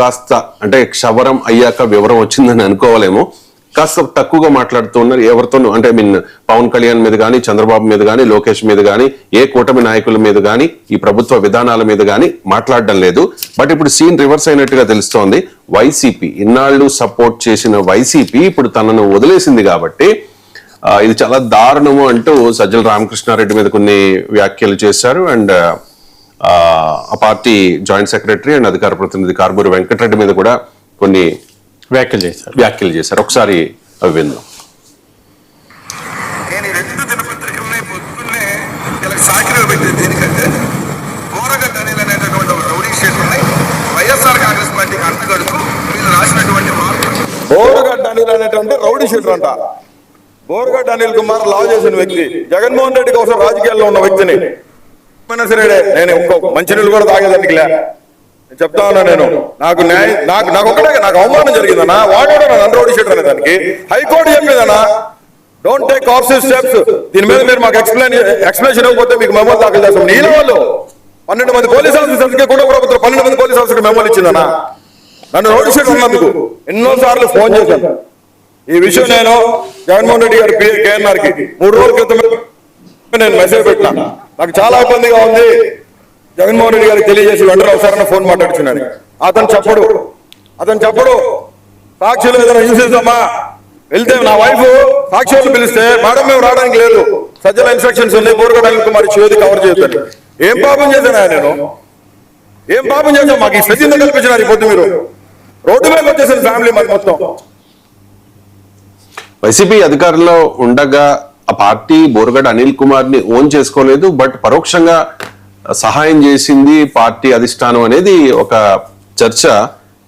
కాస్త అంటే క్షవరం అయ్యాక వివరం వచ్చిందని అనుకోవాలేమో, కాస్త తక్కువగా మాట్లాడుతూ ఉన్నారు. ఎవరితోనూ అంటే పవన్ కళ్యాణ్ మీద కానీ, చంద్రబాబు మీద కానీ, లోకేష్ మీద కానీ, ఏ కూటమి నాయకుల మీద కానీ, ఈ ప్రభుత్వ విధానాల మీద కానీ మాట్లాడడం లేదు. బట్ ఇప్పుడు సీన్ రివర్స్ అయినట్టుగా తెలుస్తోంది. వైసీపీ ఇన్నాళ్లు సపోర్ట్ చేసిన వైసీపీ ఇప్పుడు తనను వదిలేసింది కాబట్టి ఇది చాలా దారుణము అంటూ సజ్జల రామకృష్ణారెడ్డి మీద కొన్ని వ్యాఖ్యలు చేశారు. అండ్ ఆ పార్టీ జాయింట్ సెక్రటరీ అండ్ అధికార ప్రతినిధి కార్బూరి వెంకటరెడ్డి మీద కూడా కొన్ని వ్యాఖ్యలు చేశారు. ఒకసారి అవి విందాం. నేను రెండు దినపత్రికల్ని పొద్దున్నే ఇలా సాకిలో పెట్టేది దేనికంటే బోరగడ్డ అనిల్ అనేటటువంటి ఒక రౌడీ షీట్ని వైఎస్ఆర్ కాంగ్రెస్ పార్టీకి అంటగడుతూ వీళ్ళు రాసినటువంటి మార్పులు. బోరగడ్డ అనిల్ అనేటువంటి రౌడీ షీటర్ అంట. బోరగడ్డ అనిల్ కుమార్ లా చేసిన వ్యక్తి, జగన్మోహన్ రెడ్డి కోసం రాజకీయాల్లో ఉన్న వ్యక్తిని సరే నేను ఇంకో మంచినీళ్ళు కూడా తాగేదానికి చెప్తా ఉన్నా. నేను నాకు ఒకటే నాకు అవమానం జరిగిందన్నా. వాడు నన్ను రౌడీ షీటర్ అనే దానికి హైకోర్టు చెప్పేదన్నా డోంట్ టేక్ ఆఫిసివ్ స్టెప్స్. దీని మీద మీరు మాకు ఎక్స్ప్లెనేషన్ ఇవ్వకపోతే మీకు మెమోలు దాఖలు చేస్తాం. నీళ్ళ వాళ్ళు 12 మంది పోలీస్ ఆఫీసర్స్కి కూడా ప్రభుత్వం 12 మంది పోలీస్ ఆఫీసర్కి మెమోలు ఇచ్చిందన్నా. నన్ను రౌడీ షీటర్ ఉన్నందుకు ఎన్నోసార్లు ఫోన్ చేశాను. ఈ విషయం నేను జగన్మోహన్ రెడ్డి గారి కేఎన్ఆర్ కి 3 రోజుల క్రితం నేను మెసేజ్ పెట్టినా. నాకు చాలా ఇబ్బందిగా ఉంది. జగన్మోహన్ రెడ్డి గారికి తెలియజేసి వెంటనే ఒకసారి ఫోన్ మాట్లాడుతున్నాను. అతను చెప్పడు సాక్షులు ఏదైనా చూసేద్దామా వెళ్తే నా వైఫ్ సాక్షులు పిలిస్తే మేడం మేము రావడానికి లేదు, సజ్జల ఇన్స్ట్రక్షన్స్ ఉన్నాయి, బోరగడ్డ అనిల్ కుమార్ చేతి కవర్ చేస్తాను. ఏం పాపం చేశాను నేను? ఏం పాపం చేశాను? మాకు ఈ స్థితిని కల్పించినారు. ఈ పొద్దు మీరు రోడ్డు మీద వచ్చేసారు ఫ్యామిలీ మరి మొత్తం. వైసీపీ అధికారంలో ఉండగా ఆ పార్టీ బోరగడ్డ అనిల్ కుమార్ ని ఓన్ చేసుకోలేదు, బట్ పరోక్షంగా సహాయం చేసింది పార్టీ అధిష్టానం అనేది ఒక చర్చ.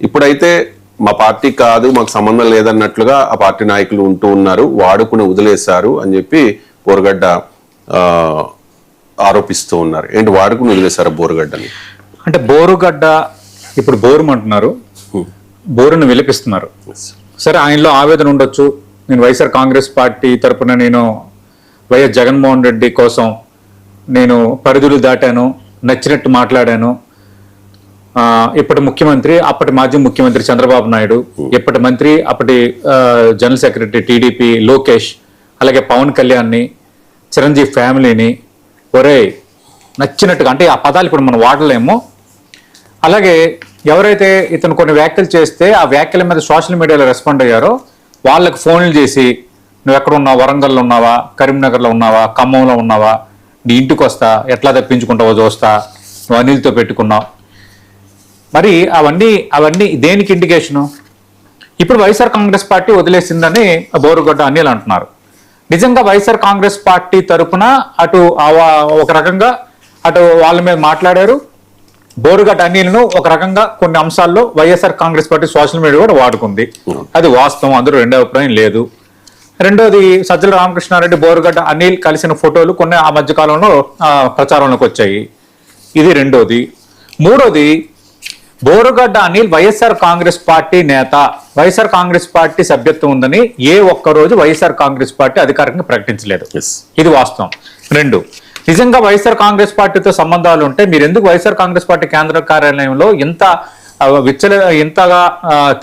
ఇప్పుడైతే మా పార్టీ కాదు, మాకు సంబంధం లేదన్నట్లుగా ఆ పార్టీ నాయకులు ఉంటూ ఉన్నారు, వాడుకుని వదిలేశారు అని చెప్పి బోరగడ్డ ఆరోపిస్తూ ఉన్నారు. ఏంటి వాడుకుని వదిలేశారు బోరగడ్డని? అంటే బోరుగడ్డ ఇప్పుడు బోరుమంటున్నారు, బోరును విలపిస్తున్నారు. సరే, ఆయనలో ఆవేదన ఉండొచ్చు. నేను వైఎస్ఆర్ కాంగ్రెస్ పార్టీ తరఫున నేను వైఎస్ జగన్మోహన్ రెడ్డి కోసం నేను పరిధులు దాటాను, నచ్చినట్టు మాట్లాడాను. ఇప్పటి ముఖ్యమంత్రి, అప్పటి మాజీ ముఖ్యమంత్రి చంద్రబాబు నాయుడు, ఇప్పటి మంత్రి, అప్పటి జనరల్ సెక్రటరీ టీడీపీ లోకేష్, అలాగే పవన్ కళ్యాణ్ని, చిరంజీవి ఫ్యామిలీని ఒరే నచ్చినట్టుగా, అంటే ఆ పదాలు ఇప్పుడు మనం వాడలేము. అలాగే ఎవరైతే ఇతను కొన్ని వ్యాఖ్యలు చేస్తే ఆ వ్యాఖ్యల మీద సోషల్ మీడియాలో రెస్పాండ్ అయ్యారో వాళ్ళకి ఫోన్లు చేసి నువ్వు ఎక్కడ ఉన్నావు, వరంగల్లో ఉన్నావా, కరీంనగర్లో ఉన్నావా, ఖమ్మంలో ఉన్నావా, నీ ఇంటికి వస్తా, ఎట్లా తప్పించుకుంటావో చూస్తా, నువ్వు అనిల్తో పెట్టుకున్నావు. మరి అవన్నీ దేనికి ఇండికేషను? ఇప్పుడు వైఎస్ఆర్ కాంగ్రెస్ పార్టీ వదిలేసిందని బోరుగడ్డ అనిల్ అంటున్నారు. నిజంగా వైఎస్ఆర్ కాంగ్రెస్ పార్టీ తరఫున అటు ఒక రకంగా అటు వాళ్ళ మీద మాట్లాడారు. బోరుగడ్డ అనిల్ను ఒక రకంగా కొన్ని అంశాల్లో YSR Congress party social media కూడా వాడుకుంది. అది వాస్తవం, అందులో రెండో అభిప్రాయం లేదు. రెండోది, సజ్జల రామకృష్ణారెడ్డి బోరుగడ్డ అనిల్ కలిసిన ఫోటోలు కొన్ని ఆ మధ్యకాలంలో ప్రచారంలోకి వచ్చాయి. ఇది రెండోది. మూడోది, బోరుగడ్డ అనిల్ వైఎస్ఆర్ కాంగ్రెస్ పార్టీ నేత, వైఎస్ఆర్ కాంగ్రెస్ పార్టీ సభ్యత్వం ఉందని ఏ ఒక్కరోజు వైఎస్ఆర్ కాంగ్రెస్ పార్టీ అధికారికంగా ప్రకటించలేదు. ఇది వాస్తవం. రెండు, నిజంగా వైఎస్ఆర్ కాంగ్రెస్ పార్టీతో సంబంధాలు ఉంటే మీరు ఎందుకు వైఎస్ఆర్ కాంగ్రెస్ పార్టీ కేంద్ర కార్యాలయంలో ఇంతగా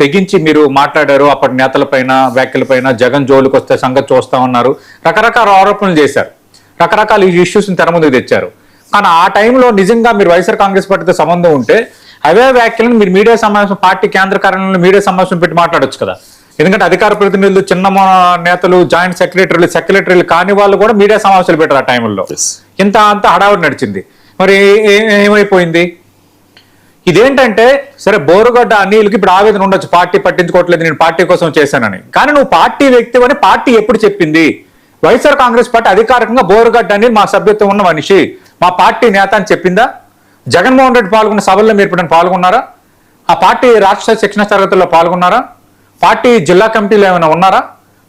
తెగించి మీరు మాట్లాడారు? అప్పటి నేతలపైన, వ్యాఖ్యలపైన జగన్ జోలికి వస్తే సంగతి చూస్తా ఉన్నారు, రకరకాల ఆరోపణలు చేశారు, రకరకాల ఇష్యూస్ని తెర ముందుకు తెచ్చారు. కానీ ఆ టైంలో నిజంగా మీరు వైఎస్ఆర్ కాంగ్రెస్ పార్టీతో సంబంధం ఉంటే అవే వ్యాఖ్యలను మీరు మీడియా సమావేశం, పార్టీ కేంద్ర కార్యాలయంలో మీడియా సమావేశం పెట్టి మాట్లాడొచ్చు కదా. ఎందుకంటే అధికార ప్రతినిధులు, చిన్న నేతలు, జాయింట్ సెక్రటరీలు కాని వాళ్ళు కూడా మీడియా సమావేశాలు పెట్టారు ఆ టైంలో. ఇంత హడావుడి నడిచింది. మరి ఏమైపోయింది? ఇదేంటంటే, సరే బోరుగడ్డ అనిల్కి ఇప్పుడు ఆవేదన ఉండొచ్చు, పార్టీ పట్టించుకోవట్లేదు, నేను పార్టీ కోసం చేశానని. కానీ నువ్వు పార్టీ వ్యక్తి అని పార్టీ ఎప్పుడు చెప్పింది? వైఎస్ఆర్ కాంగ్రెస్ పార్టీ అధికారికంగా బోరుగడ్డ అనిల్ మా సభ్యత్వం ఉన్న మనిషి, మా పార్టీ నేత అని చెప్పిందా? జగన్మోహన్ రెడ్డి పాల్గొన్న సభల్లో మీరు ఇప్పుడు పాల్గొన్నారా? ఆ పార్టీ రాష్ట్ర శిక్షణ తరగతుల్లో పాల్గొన్నారా? పార్టీ జిల్లా కమిటీలో ఏమైనా ఉన్నారా?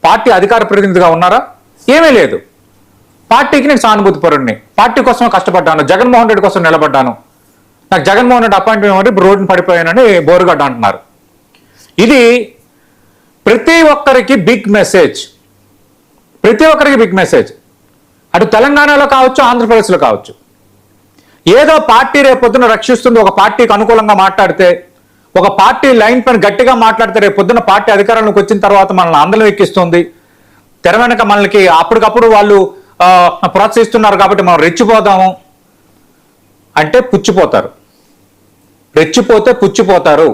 పార్టీ అధికార ప్రతినిధిగా ఉన్నారా? ఏమీ లేదు. పార్టీకి నేను సానుభూతి పరుడిని, పార్టీ కోసం కష్టపడ్డాను, జగన్మోహన్ రెడ్డి కోసం నిలబడ్డాను, నాకు జగన్మోహన్ రెడ్డి అపాయింట్మెంట్ ఇప్పుడు రోడ్డును పడిపోయానని బోరుగడ్డ అంటున్నారు. ఇది ప్రతి ఒక్కరికి బిగ్ మెసేజ్, అటు తెలంగాణలో కావచ్చు, ఆంధ్రప్రదేశ్లో కావచ్చు. ఏదో పార్టీ రేపొద్దున రక్షిస్తుంది, ఒక పార్టీకి అనుకూలంగా మాట్లాడితే, ఒక పార్టీ లైన్ పైన గట్టిగా మాట్లాడితే రేపు పొద్దున్న పార్టీ అధికారంలోకి వచ్చిన తర్వాత మనల్ని అందలం ఎక్కిస్తుంది, తెర వెనక మనకి అప్పటికప్పుడు వాళ్ళు ప్రోత్సహిస్తున్నారు కాబట్టి మనం రెచ్చిపోదాము అంటే పుచ్చిపోతారు. రెచ్చిపోతే పుచ్చిపోతారు.